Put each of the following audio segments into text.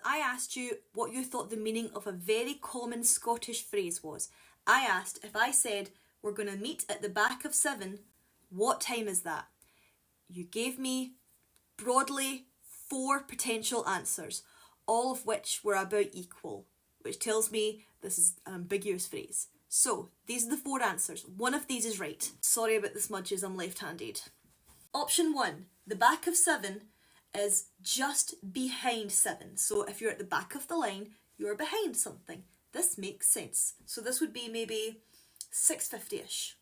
I asked you what you thought the meaning of a very common Scottish phrase was. I asked if I said we're going to meet at the back of 7, what time is that? You gave me broadly 4 potential answers, all of which were about equal, which tells me this is an ambiguous phrase. So, these are the 4 answers. One of these is right. Sorry about the smudges, I'm left-handed. Option 1, the back of 7 is just behind 7. So if you're at the back of the line, you're behind something. This makes sense. So this would be maybe 6:50ish.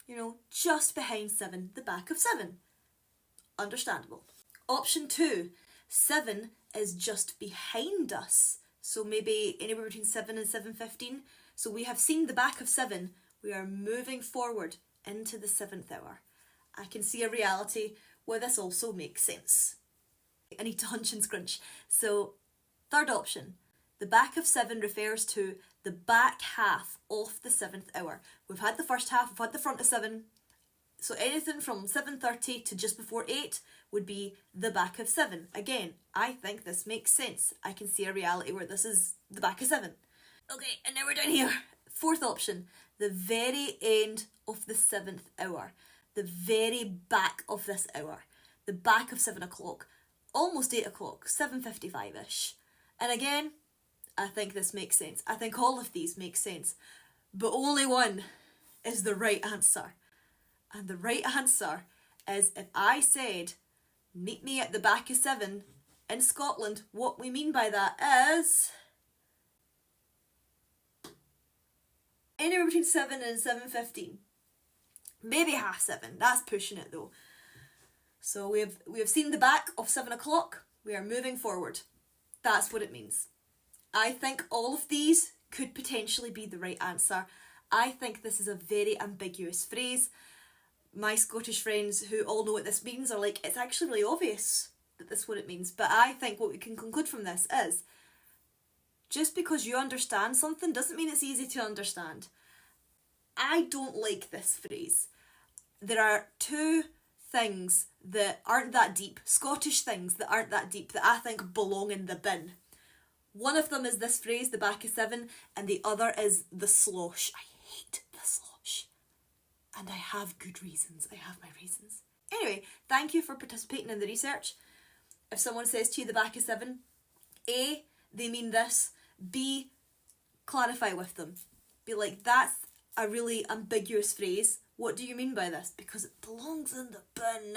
You know, just behind 7, the back of 7. Understandable. Option 2, 7 is just behind us. So maybe anywhere between 7 and 7:15. So we have seen the back of 7. We are moving forward into the 7th hour. I can see a reality where this also makes sense. I need to hunch and scrunch. So, third option. The back of 7 refers to the back half of the 7th hour. We've had the first half, we've had the front of 7. So anything from 7:30 to just before 8 would be the back of 7. Again, I think this makes sense. I can see a reality where this is the back of 7. Okay, and now we're down here. Fourth option. The very end of the 7th hour. The very back of this hour. The back of 7 o'clock. Almost 8 o'clock, 7:55ish. And again, I think this makes sense. I think all of these make sense. But only one is the right answer. And the right answer is if I said, meet me at the back of 7 in Scotland, what we mean by that is anywhere between 7 and 7:15. Maybe 7:30. That's pushing it though. So we have seen the back of 7 o'clock. We are moving forward. That's what it means. I think all of these could potentially be the right answer. I think this is a very ambiguous phrase. My Scottish friends who all know what this means are like, it's actually really obvious that this is what it means. But I think what we can conclude from this is, just because you understand something doesn't mean it's easy to understand. I don't like this phrase. There are 2 things that aren't that deep, Scottish things that aren't that deep, that I think belong in the bin. One of them is this phrase, the back of 7, and the other is the slosh. I hate the slosh. And I have good reasons. I have my reasons. Anyway, thank you for participating in the research. If someone says to you the back of 7, A, they mean this. B, clarify with them. Be like, that's a really ambiguous phrase. What do you mean by this? Because it belongs in the bin.